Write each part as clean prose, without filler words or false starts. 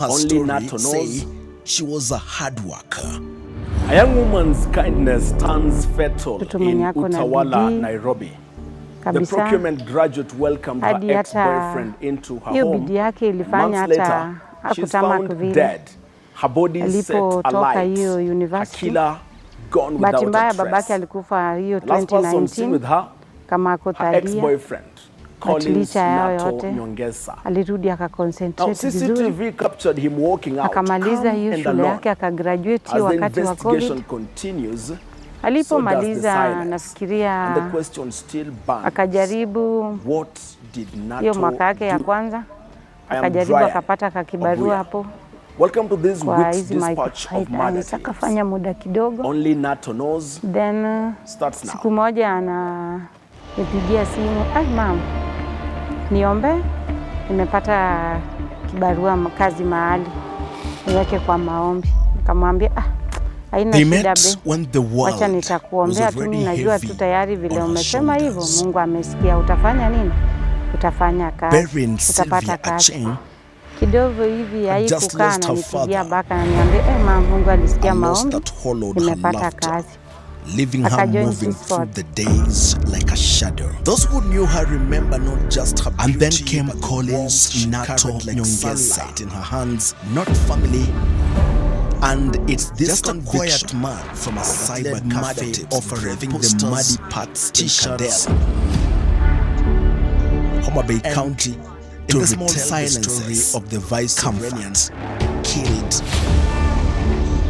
Only NATO knows she was a hard worker. A young woman's kindness turns fatal in Utawala, Nairobi. The procurement graduate welcomed her ex-boyfriend into her home. Months later, she's found dead. Her body set alight. Her killer gone without a trace. The last person seen with her, her ex-boyfriend. Now, CCTV captured him walking out calm and alone. As the investigation continues, so does the silence. And the question still burns. What did NATO do? I am Brian. Welcome to this week's dispatch of murder tales. Only NATO knows. Then starts now. Siku moja ananipigia simu, mama, niombe, nimepata kibarua kazi mahali, niweke kwa maombi. Nikamwambia haina shida be, acha nitakuombea tu, najua tu tayari vile umesema hivyo, Mungu amesikia. Utafanya nini? Utafanya kazi, utapata kazi. Kidogo hivi haikukaa, na nipigia baka na niambia mama, Mungu alisikia maombi, nimepata kazi. Leaving her moving through the days like a shadow. Those who knew her remember not just her beauty, and then came Collins NATO Nyongesa in her hands, not family. And it's this quiet man from a cyber cafe offering the muddy parts t-shirts. Homa Bay County, in the small silence of the vice Cameroonians killed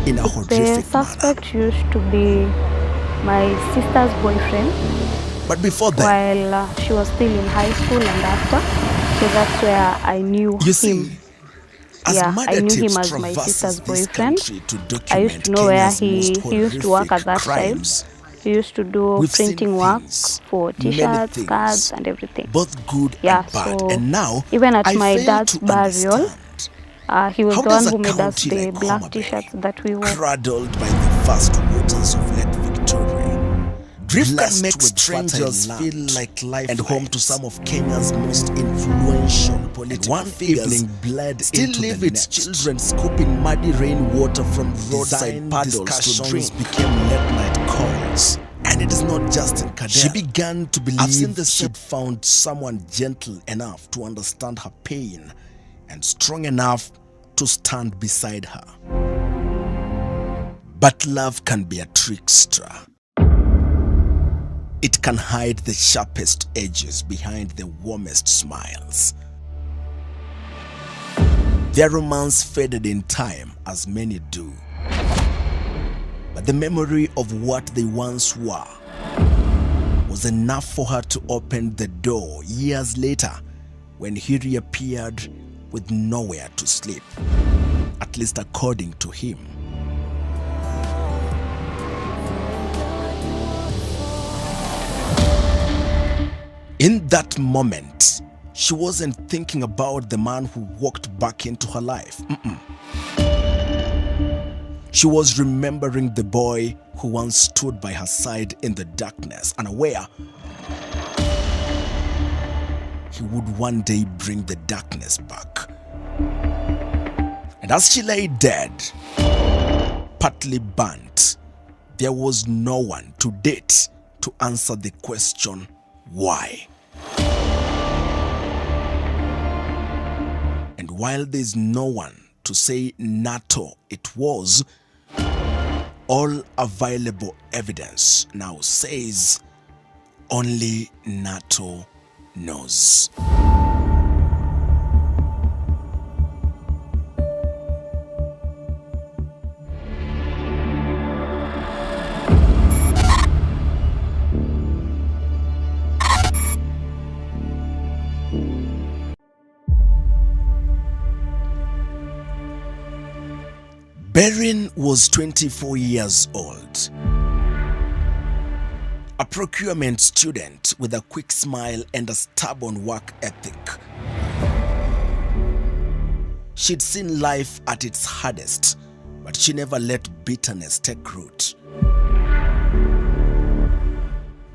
in a horrific manner. The suspect used to be my sister's boyfriend. But before that, while she was still in high school and after, so that's where I knew him. I knew him as my sister's boyfriend. I used to know where he used to work at that time. He used to do printing work for t-shirts, cards, and everything. Both good and bad. So and now, even at my dad's burial, he was the one who made us the black t-shirts that we wore. Cradled by the vast waters of Lake Victoria, drift can make strangers feel like life and home to some of Kenya's most influential political one figures. Evening bled still leave its children scooping muddy rainwater from roadside paddles to drinks became late night calls. And it is not just in Kadera. She began to believe she'd found someone gentle enough to understand her pain and strong enough to stand beside her. But love can be a trickster. It can hide the sharpest edges behind the warmest smiles. Their romance faded in time, as many do. But the memory of what they once were was enough for her to open the door years later when he reappeared with nowhere to sleep, at least according to him. In that moment, she wasn't thinking about the man who walked back into her life. She was remembering the boy who once stood by her side in the darkness, unaware he would one day bring the darkness back. And as she lay dead, partly burnt, there was no one to date to answer the question, why? And while there's no one to say NATO it was, all available evidence now says only NATO knows. Berin was 24 years old, a procurement student with a quick smile and a stubborn work ethic. She'd seen life at its hardest, but she never let bitterness take root.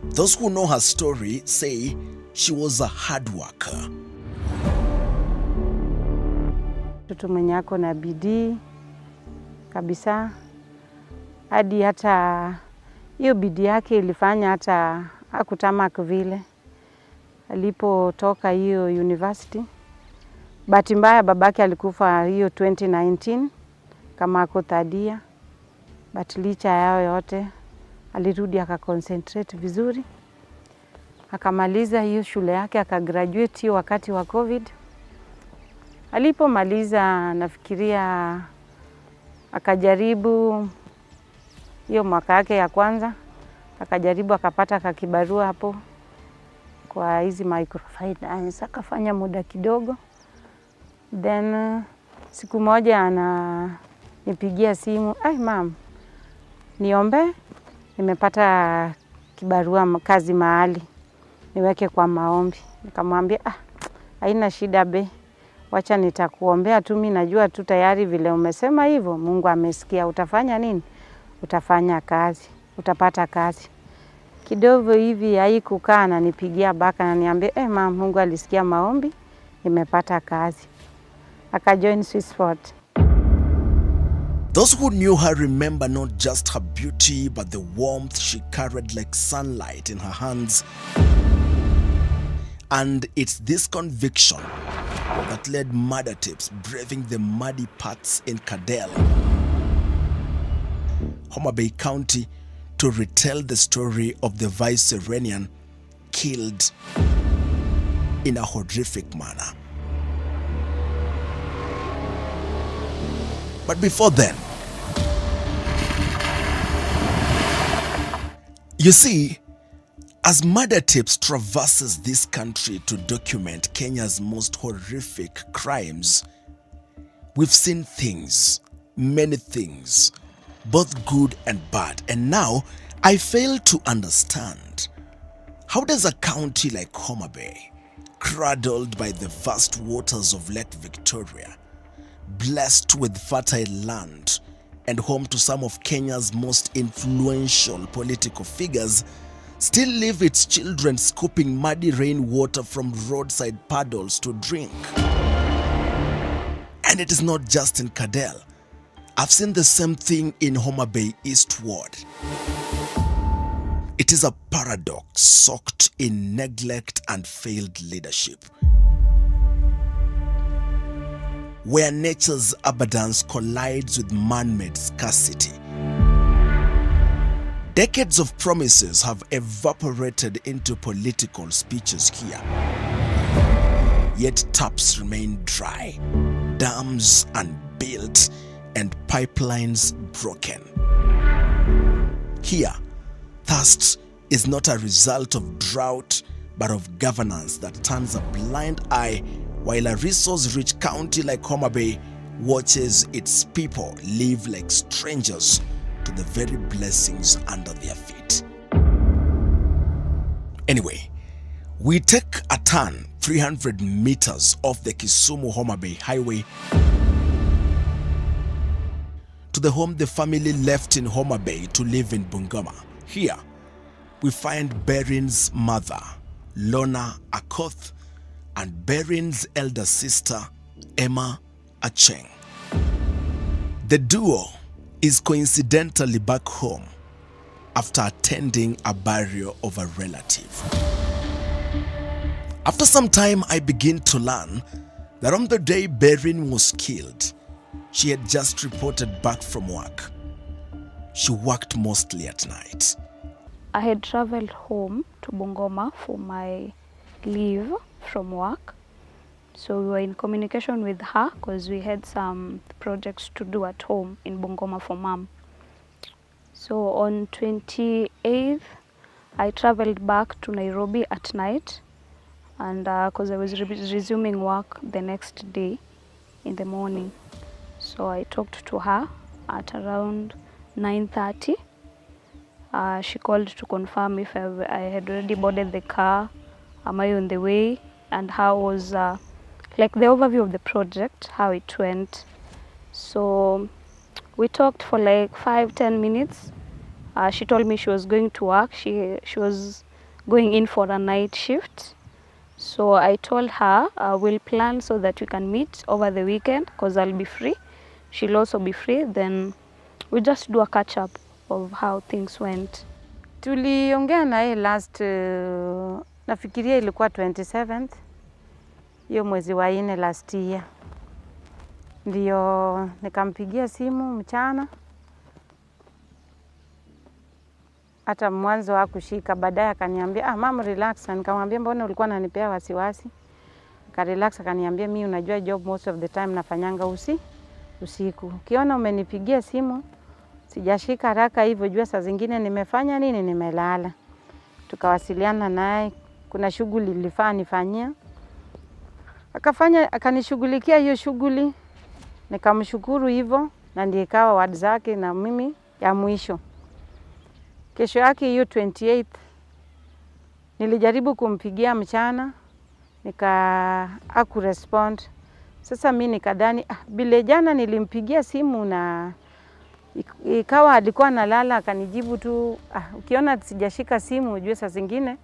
Those who know her story say she was a hard worker. mtoto mwenye ako na bidii kabisa, hadi hata hiyo bidii yake ilifanya hata hakutamak vile alipotoka hiyo university. Bahati mbaya babake alikufa hiyo 2019 kama ako third year, but licha yao yote alirudi akaconcentrate vizuri, akamaliza hiyo shule yake, akagraduate hiyo wakati wa COVID. Alipomaliza nafikiria akajaribu hiyo mwaka yake ya kwanza, akajaribu akapata kakibarua hapo kwa hizi microfinance, akafanya muda kidogo. Then siku moja ananipigia simu, "Mom, niombe, nimepata kibarua kazi mahali, niweke kwa maombi." Nikamwambia, haina shida be, wacha nitakuombea tu, mimi najua tu tayari vile umesema hivyo, Mungu amesikia. Utafanya nini? Utafanya kazi, utapata kazi. Kidogo hivi haikukaa, ananipigia baka na niambia, "Mom, Mungu alisikia maombi, nimepata kazi." Akajoin Swissport. Those who knew her remember not just her beauty, but the warmth she carried like sunlight in her hands. And it's this conviction that led murder tips braving the muddy paths in Cadell, Homa Bay County, to retell the story of the Vice-Serenian killed in a horrific manner. But before then, you see, as Murder Tips traverses this country to document Kenya's most horrific crimes, we've seen things, many things, both good and bad. And now, I fail to understand, how does a county like Homa Bay, cradled by the vast waters of Lake Victoria, blessed with fertile land, and home to some of Kenya's most influential political figures, still leave its children scooping muddy rainwater from roadside puddles to drink? And it is not just in Cadell. I've seen the same thing in Homa Bay Eastward. It is a paradox soaked in neglect and failed leadership, where nature's abundance collides with man-made scarcity. Decades of promises have evaporated into political speeches here. Yet taps remain dry, dams unbuilt, and pipelines broken. Here, thirst is not a result of drought, but of governance that turns a blind eye, while a resource-rich county like Homa Bay watches its people live like strangers to the very blessings under their feet. Anyway, we take a turn 300 meters off the Kisumu-Homa Bay highway to the home the family left in Homa Bay to live in Bungoma. Here, we find Berin's mother, Lona Akoth, and Berin's elder sister, Emma Acheng. The duo is coincidentally back home after attending a burial of a relative. After some time, I begin to learn that on the day Berin was killed, she had just reported back from work. She worked mostly at night. I had traveled home to Bungoma for my leave from work. So we were in communication with her because we had some projects to do at home in Bungoma for mom. So on 28th, I traveled back to Nairobi at night, and because I was resuming work the next day in the morning. So I talked to her at around 9:30. She called to confirm if I had already boarded the car, am I on the way, and how was like the overview of the project, how it went. So we talked for like 5-10 minutes. She told me she was going to work. She was going in for a night shift, So I told her we'll plan so that we can meet over the weekend because I'll be free. She'll also be free. Then we just do a catch up of how things went. Tuliongea naye last nafikiria ilikuwa 27th hiyo mwezi wa 4 last year. Ndio nikampigia simu mchana. Hata mwanzo hakushika, baadaye akaniambia mama relax, na nikamwambia mbona ulikuwa unanipea wasiwasi? Akarelax akaniambia mimi unajua job most of the time nafanyanga usiku. Ukiona umenipigia simu sijashika haraka hivyo, jua saa zingine nimefanya nini, nimelala. Tukawasiliana naye, kuna shughuli nilifaa nifanyia. Akanishughulikia hiyo shughuli. Nikamshukuru hivyo na ndiye ikawa word zake na mimi ya mwisho. Kesho yake hiyo 28th nilijaribu kumpigia mchana, hakurespond. Sasa mimi nikadhani bile jana nilimpigia simu na ikawa alikuwa analala, akanijibu tu ukiona sijashika simu ujue saa zingine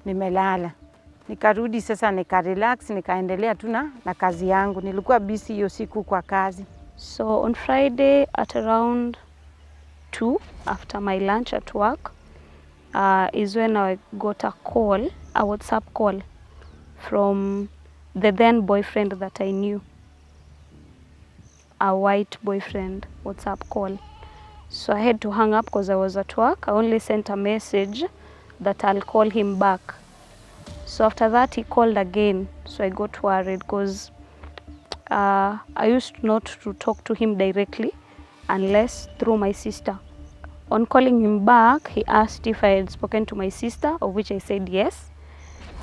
nimelala. Nikarudi sasa nikarelax, nikaendelea tu na kazi yangu. Nilikuwa busy hiyo siku kwa kazi. So on Friday at around 2 after my lunch at work is when I got a WhatsApp call from the then boyfriend that I knew. A white boyfriend WhatsApp call. So I had to hang up because I was at work. I only sent a message that I'll call him back. So after that he called again. So I got worried because I used not to talk to him directly unless through my sister. On calling him back, he asked if I had spoken to my sister, of which I said yes.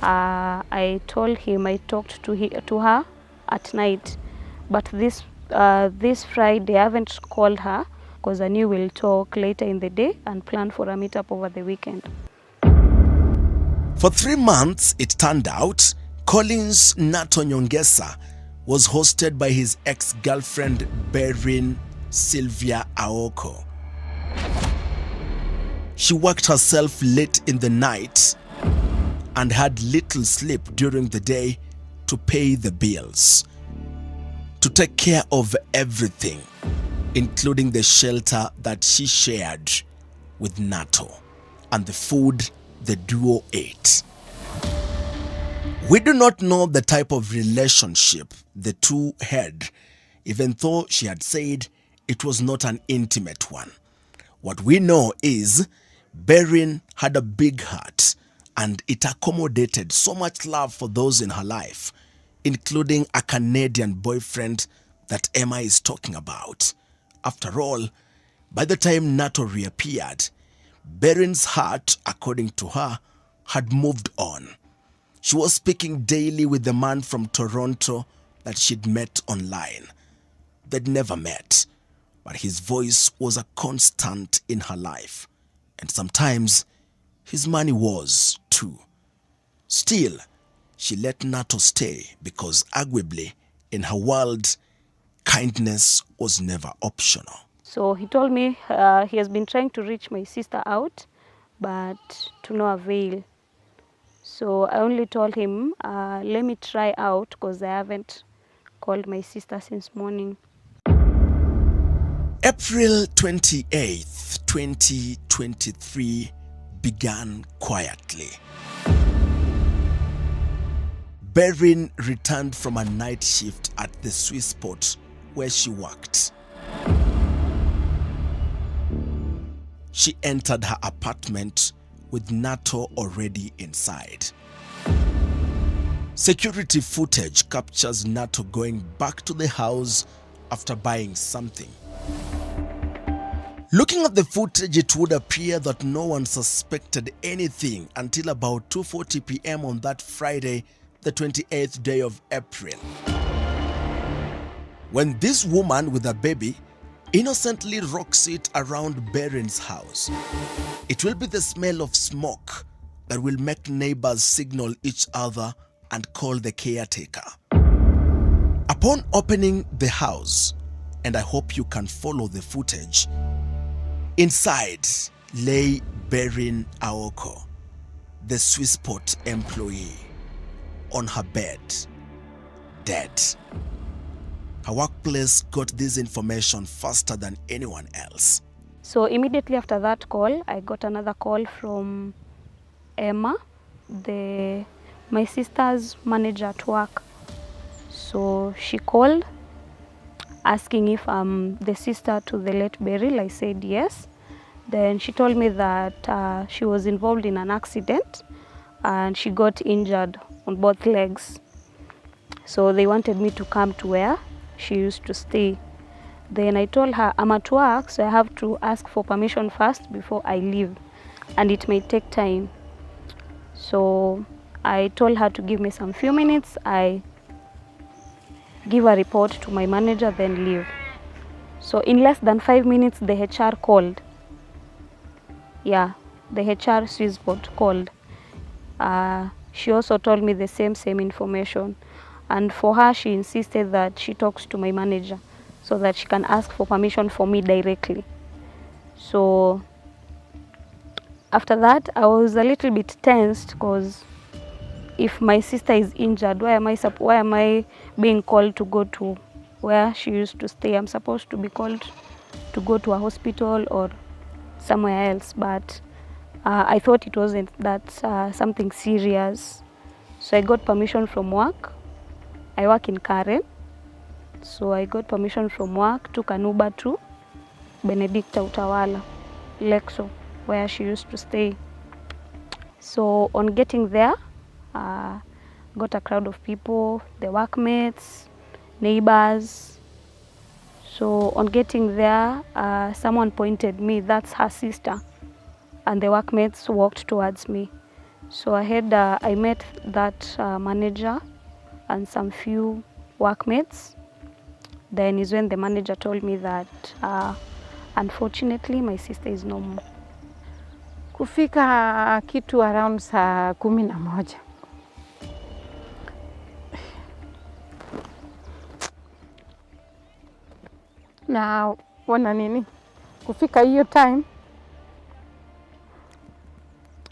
I told him I talked to her at night, but this Friday I haven't called her because I knew we'll talk later in the day and plan for a meetup over the weekend. For 3 months, it turned out, Collins NATO Nyongesa was hosted by his ex-girlfriend Berin Sylvia Aoko. She worked herself late in the night and had little sleep during the day to pay the bills, to take care of everything, including the shelter that she shared with NATO and the food the duo ate. We do not know the type of relationship the two had, even though she had said it was not an intimate one. What we know is Berin had a big heart and it accommodated so much love for those in her life, including a Canadian boyfriend that Emma is talking about. After all, by the time NATO reappeared, Berin's heart, according to her, had moved on. She was speaking daily with the man from Toronto that she'd met online. They'd never met, but his voice was a constant in her life. And sometimes, his money was too. Still, she let NATO stay because arguably, in her world, kindness was never optional. So he told me he has been trying to reach my sister out, but to no avail. So I only told him, let me try out because I haven't called my sister since morning. April 28th, 2023 began quietly. Berin returned from a night shift at the Swiss port where she worked. She entered her apartment with NATO already inside. Security footage captures NATO going back to the house after buying something. Looking at the footage, it would appear that no one suspected anything until about 2:40 p.m. on that Friday, the 28th day of April, when this woman with a baby innocently rocks it around Berin's house. It will be the smell of smoke that will make neighbors signal each other and call the caretaker. Upon opening the house, and I hope you can follow the footage, inside lay Berin Aoko, the Swissport employee. on her bed, dead. Her workplace got this information faster than anyone else. So immediately after that call, I got another call from Emma, my sister's manager at work. So she called asking if I'm the sister to the late Beryl. I said yes. Then she told me that she was involved in an accident and she got injured on both legs. So they wanted me to come to where she used to stay. Then I told her I'm at work, so I have to ask for permission first before I leave, and it may take time. So I told her to give me some few minutes. I give a report to my manager, then leave. So in less than 5 minutes, the HR called. Yeah, the HR switchboard called. She also told me the same information. And for her, she insisted that she talks to my manager so that she can ask for permission for me directly. So after that, I was a little bit tensed because if my sister is injured, why am I being called to go to where she used to stay? I'm supposed to be called to go to a hospital or somewhere else, but I thought it wasn't that something serious. So I got permission from work. I work in Karen, so I got permission from work, took an Uber to Benedicta Utawala, Lexo, where she used to stay. So on getting there, got a crowd of people, the workmates, neighbors. So on getting there, someone pointed me, that's her sister, and the workmates walked towards me. So I met that manager and some few workmates. Then is when the manager told me that unfortunately my sister is no more. Kufika kitu around saa 11. Na wana nini? Kufika hiyo time,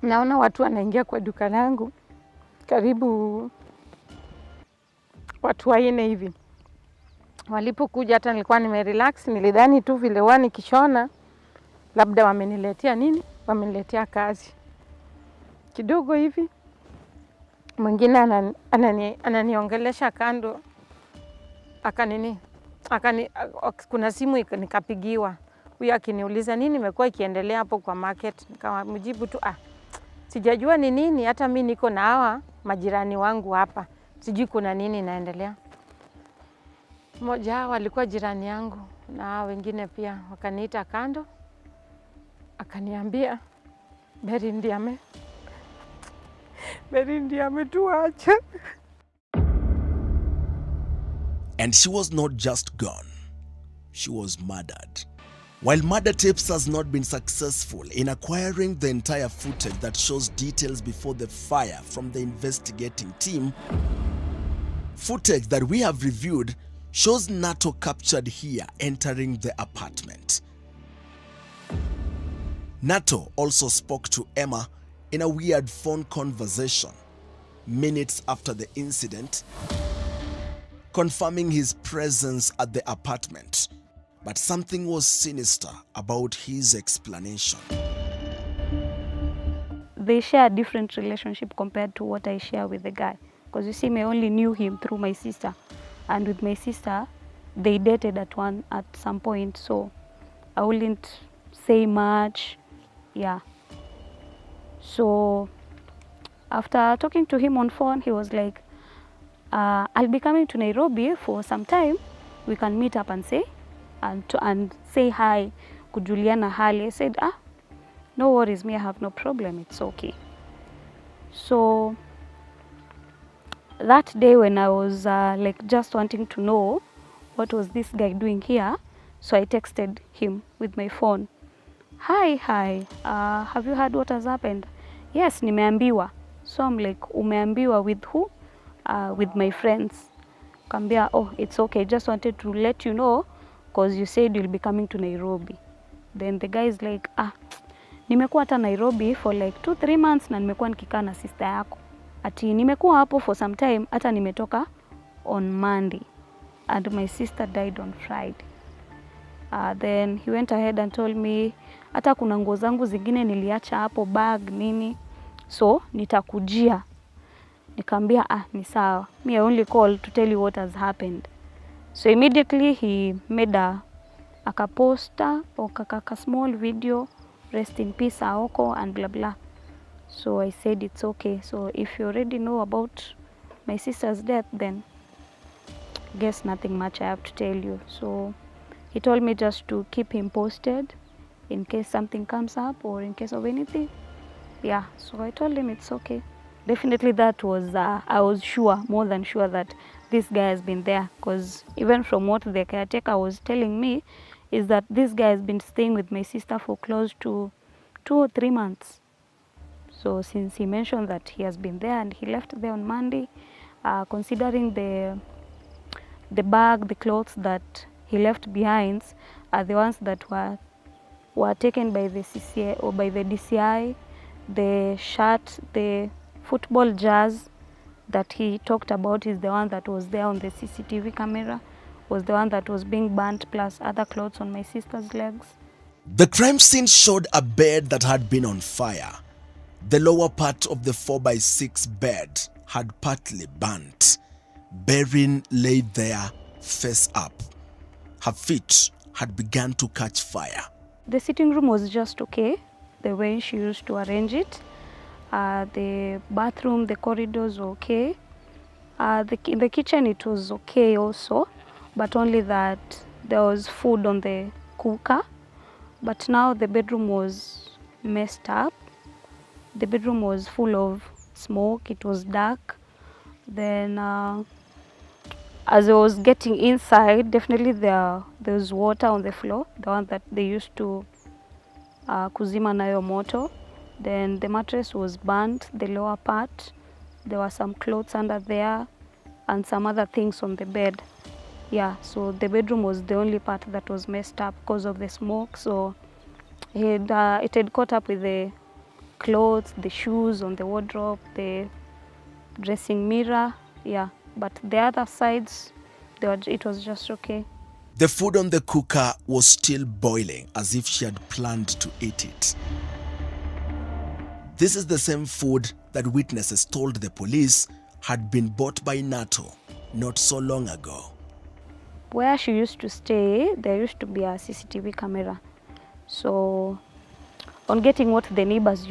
naona watu wanaingia kwa duka langu. Karibu watu 4 hivi. Walipokuja hata nilikuwa nimerelax, nilidhani tu vile wani kishona labda wameniletea nini? Wameniletea kazi. Kidogo hivi mwingine ananiongelesha kando. Kuna simu nikapigiwa. Huyu akiniuliza nini imekuwa ikiendelea hapo kwa market. Nikamjibu tu sijajua ni nini, hata mimi niko na hawa majirani wangu hapa. Sijui kuna nini inaendelea. Mmoja alikuwa jirani yangu na wengine pia wakaniita kando. Akaniambia Beryl ndiye ametuacha. And she was not just gone, she was murdered. While Murder Tapes has not been successful in acquiring the entire footage that shows details before the fire from the investigating team, footage that we have reviewed shows NATO captured here entering the apartment. NATO also spoke to Emma in a weird phone conversation minutes after the incident, confirming his presence at the apartment. But something was sinister about his explanation. They share a different relationship compared to what I share with the guy. Because you see, I only knew him through my sister. And with my sister, they dated at some point. So I wouldn't say much. Yeah. So after talking to him on phone, he was like, I'll be coming to Nairobi for some time. We can meet up and say hi, kujuliana hali. I said, no worries, me, I have no problem, it's okay. So that day when I was just wanting to know what was this guy doing here, so I texted him with my phone. Hi, have you heard what has happened? Yes, nimeambiwa. So I'm like, umeambiwa with who? With my friends. Kambia, oh, it's okay, just wanted to let you know because you said you'll be coming to Nairobi. Then the guy is like, nimekuwa hata Nairobi for like 2-3 months na nimekuwa nikikaa na sister yako. ati nimekuwa hapo for some time, hata nimetoka on Monday and my sister died on Friday. Then he went ahead and told me hata kuna nguo zangu zingine niliacha hapo, bag nini, so nitakujia. Nikamwambia ni sawa, me I only called to tell you what has happened. So immediately he made a poster or a small video, rest in peace Aoko and blah blah. So I said it's okay. So if you already know about my sister's death, then guess nothing much I have to tell you. So he told me just to keep him posted in case something comes up or in case of anything. Yeah, so I told him it's okay. Definitely that was, I was sure, more than sure that this guy has been there, because even from what the caretaker was telling me is that this guy has been staying with my sister for close to 2 or 3 months. So since he mentioned that he has been there and he left there on Monday, considering the bag, the clothes that he left behind are the ones that were taken by the CCI or by the DCI, the shirt, the football jersey that he talked about is the one that was there on the CCTV camera, was the one that was being burnt, plus other clothes on my sister's legs. The crime scene showed a bed that had been on fire. The lower part of the 4x6 bed had partly burnt. Berin lay there face up. Her feet had begun to catch fire. The sitting room was just okay, the way she used to arrange it. The bathroom, the corridors were okay. In the kitchen it was okay also, but only that there was food on the cooker. But now the bedroom was messed up. The bedroom was full of smoke, it was dark. Then as I was getting inside, definitely there was water on the floor, the one that they used to kuzima nayo moto. Then the mattress was burnt, the lower part. There were some clothes under there and some other things on the bed. Yeah, so the bedroom was the only part that was messed up because of the smoke. So it had caught up with the clothes, the shoes on the wardrobe, the dressing mirror. Yeah, but the other sides, it was just okay. The food on the cooker was still boiling, as if she had planned to eat it. This is the same food that witnesses told the police had been bought by NATO not so long ago. Where she used to stay, there used to be a CCTV camera. So on getting what the neighbors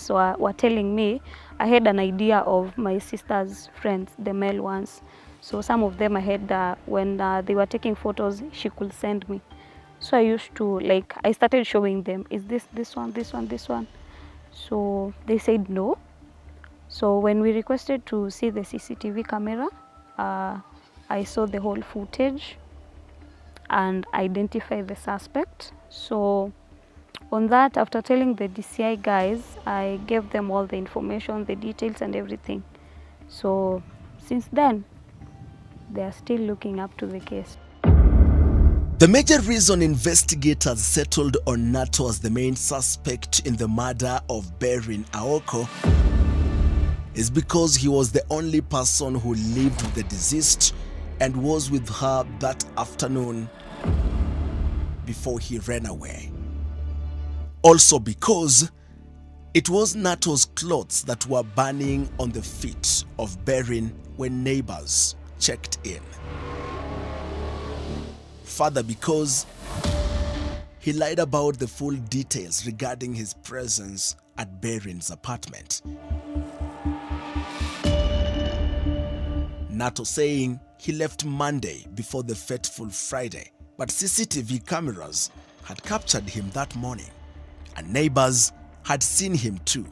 were telling me, I had an idea of my sister's friends, the male ones. So some of them I had, when they were taking photos, she could send me. So I used to, I started showing them, is this one, this one, this one? So they said no. So when we requested to see the CCTV camera, I saw the whole footage and identified the suspect. So on that, after telling the DCI guys, I gave them all the information, the details and everything. So since then, they are still looking up to the case. The major reason investigators settled on NATO as the main suspect in the murder of Berin Aoko is because he was the only person who lived with the deceased and was with her that afternoon before he ran away. Also because it was NATO's clothes that were burning on the feet of Berin when neighbors checked in. Further, because he lied about the full details regarding his presence at Berin's apartment. NATO saying he left Monday before the fateful Friday, but CCTV cameras had captured him that morning, and neighbors had seen him too.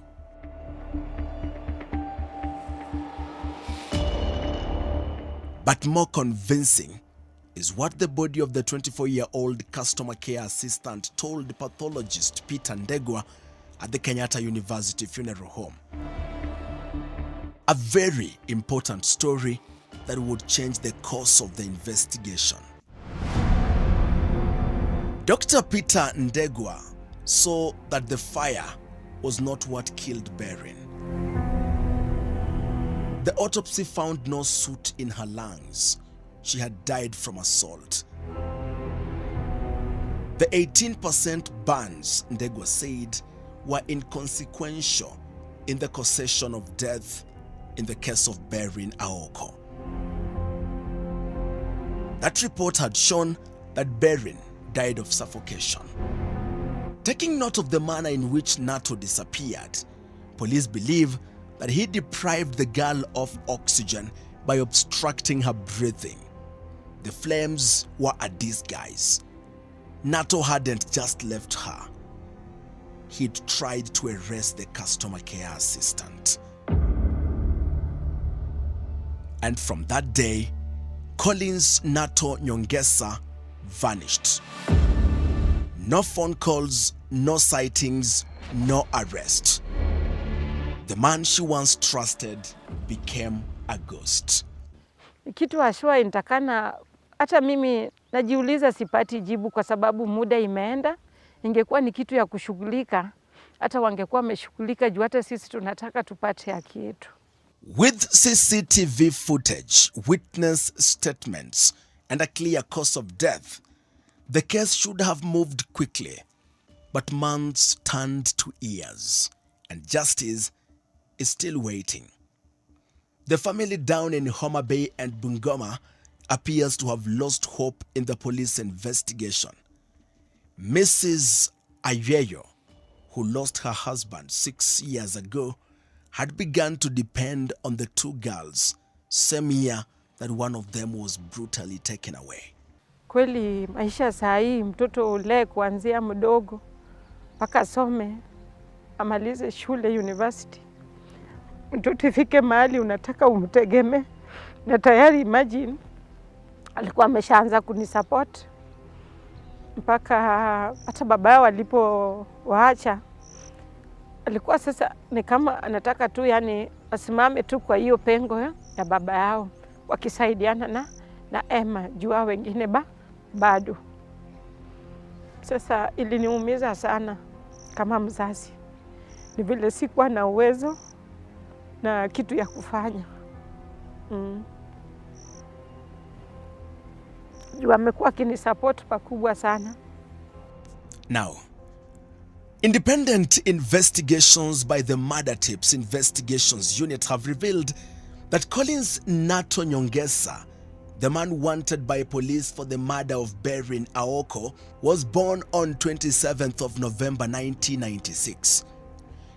But more convincing is what the body of the 24-year-old customer care assistant told pathologist Peter Ndegwa at the Kenyatta University Funeral Home. A very important story that would change the course of the investigation. Dr. Peter Ndegwa saw that the fire was not what killed Berin. The autopsy found no soot in her lungs. She had died from assault. The 18% burns, Ndegwa said, were inconsequential in the causation of death in the case of Berin Aoko. That report had shown that Berin died of suffocation. Taking note of the manner in which NATO disappeared, police believe that he deprived the girl of oxygen by obstructing her breathing. The flames were a disguise. NATO hadn't just left her. He'd tried to arrest the customer care assistant. And from that day, Collins NATO Nyongesa vanished. No phone calls, no sightings, no arrest. The man she once trusted became a ghost. Kitu ashua intakana, hata mimi najiuliza sipati jibu kwa sababu muda imeenda. Ingekuwa ni kitu ya kushughulika, hata wangekuwa wameshughulika juu hata sisi tunataka tupate haki yetu. With CCTV footage, witness statements, and a clear cause of death, the case should have moved quickly. But months turned to years, and justice is still waiting. The family down in Homa Bay and Bungoma appears to have lost hope in the police investigation. Mrs. Ayeyo, who lost her husband 6 years ago, had begun to depend on the two girls, same year that one of them was brutally taken away. Kweli maisha saa hii mtoto ule kuanzia mdogo mpaka some amalize shule university. Mtoto ifike mahali unataka umtegeme, na tayari imagine alikuwa ameshaanza kunisupport mpaka hata baba yao walipowaacha alikuwa sasa ni kama anataka tu yani asimame tu kwa hiyo pengo ya baba yao wakisaidiana na Emma jua wengine bado. Sasa iliniumiza sana kama mzazi. Ni vile sikuwa na uwezo na kitu ya kufanya. Jua amekuwa akinisupport pakubwa sana. Now, independent investigations by the Murder Tips Investigations Unit have revealed that Collins NATO Nyongesa, the man wanted by police for the murder of Berin Aoko, was born on 27th of November 1996.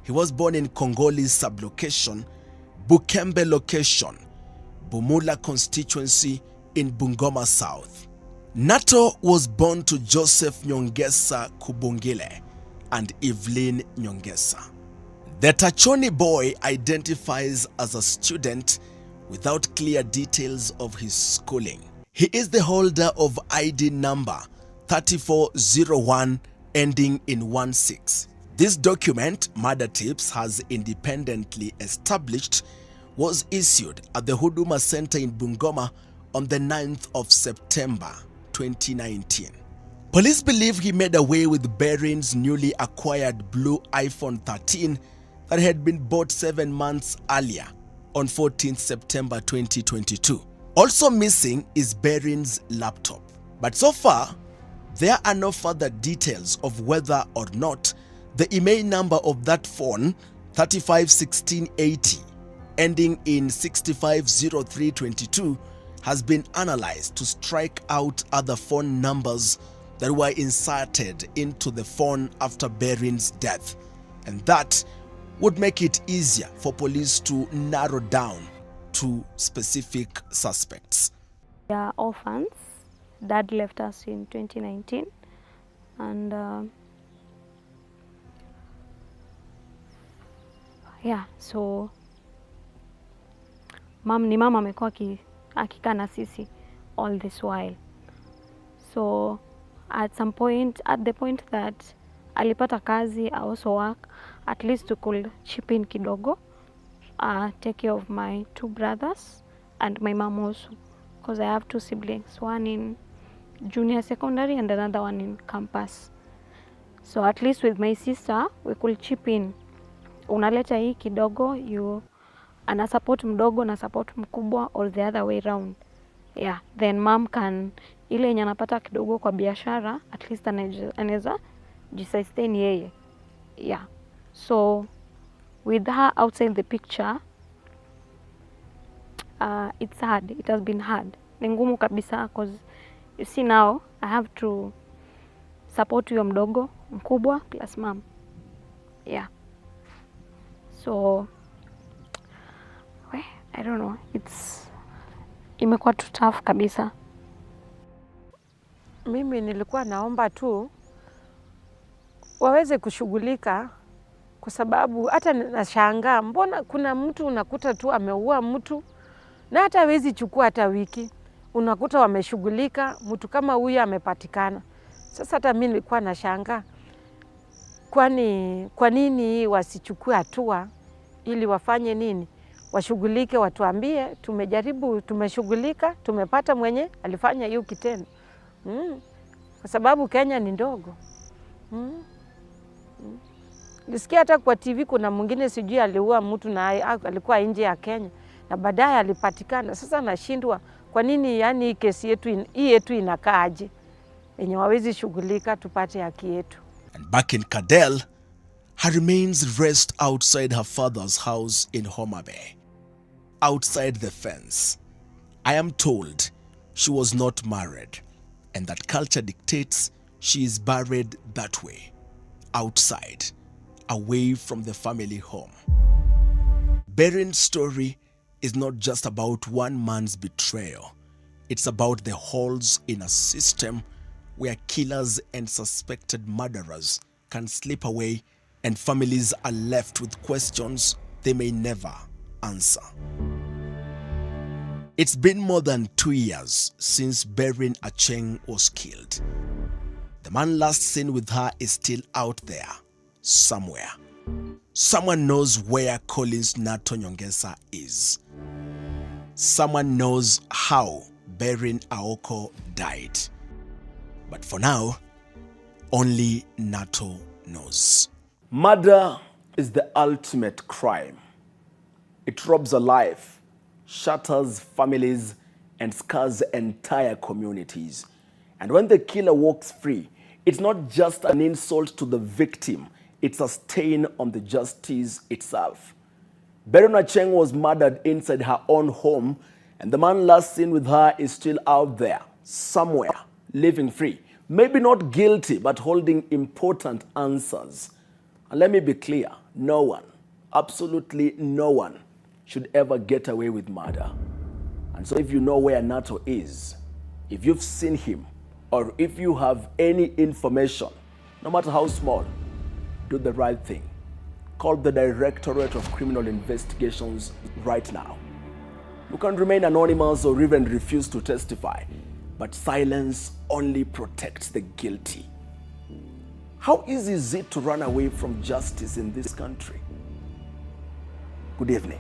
He was born in Congolese sublocation, Bukembe location, Bumula constituency in Bungoma South. NATO was born to Joseph Nyongesa Kubungile and Evelyn Nyongesa. The Tachoni boy identifies as a student without clear details of his schooling. He is the holder of ID number 3401 ending in 16. This document, Murder Tips has independently established, was issued at the Huduma Center in Bungoma on the 9th of September 2019. Police believe he made away with Berin's newly acquired blue iPhone 13 that had been bought 7 months earlier on 14th September 2022. Also missing is Berin's laptop. But so far, there are no further details of whether or not the email number of that phone, 351680, ending in 650322, has been analyzed to strike out other phone numbers that were inserted into the phone after Berin's death. And that would make it easier for police to narrow down to specific suspects. We are orphans. Dad left us in 2019, and so mama amekuwa akikaa na sisi all this while. So at the point that alipata kazi, I also work, at least to could chip in kidogo, take care of my 2 brothers and my mom also, because I have 2 siblings, one in junior secondary and another one in campus. So at least with my sister we could chip in. Unaleta hii kidogo, you ana support mdogo na support mkubwa or the other way round. Yeah, then mom can, ile yenye anapata kidogo kwa biashara, at least anaweza jisustain yeye. Yeah. So with her outside the picture, it's hard. It has been hard. Ni ngumu kabisa because you see now I have to support huyo mdogo, mkubwa plus mom. Yeah. So I don't know. Imekuwa too tough kabisa. Mimi nilikuwa naomba tu waweze kushughulika, kwa sababu hata nashangaa mbona kuna mtu unakuta tu ameua mtu na hata hawezi chukua hata wiki, unakuta wameshughulika, mtu kama huyu amepatikana. Sasa hata mimi nilikuwa nashangaa kwa nini wasichukue hatua ili wafanye nini? Washughulike, watuambie tumejaribu, tumeshughulika, tumepata mwenye alifanya hiyo kitendo. Kwa sababu Kenya ni ndogo. Nisikia hata kwa TV kuna mwingine sijui aliua mtu na alikuwa nje ya Kenya na baadaye alipatikana. Sasa nashindwa kwa nini, yani hii kesi yetu inakaaje? Yenye wawezi shughulika tupate haki yetu. And back in Kadel, her remains rest outside her father's house in Homa Bay. Outside the fence, I am told she was not married and that culture dictates she is buried that way, outside, away from the family home. Berin's story is not just about one man's betrayal. It's about the holes in a system where killers and suspected murderers can slip away and families are left with questions they may never answer. It's been more than 2 years since Berin Acheng was killed. The man last seen with her is still out there, somewhere. Someone knows where Collins NATO Nyongesa is. Someone knows how Berin Aoko died. But for now, only NATO knows. Murder is the ultimate crime. It robs a life, shatters families, and scars entire communities. And when the killer walks free, it's not just an insult to the victim, it's a stain on the justice itself. Berin Acheng was murdered inside her own home, and the man last seen with her is still out there, somewhere, living free. Maybe not guilty, but holding important answers. And let me be clear, no one, absolutely no one, should ever get away with murder. And so if you know where NATO is, if you've seen him, or if you have any information, no matter how small, do the right thing. Call the Directorate of Criminal Investigations right now. You can remain anonymous or even refuse to testify, but silence only protects the guilty. How easy is it to run away from justice in this country? Good evening.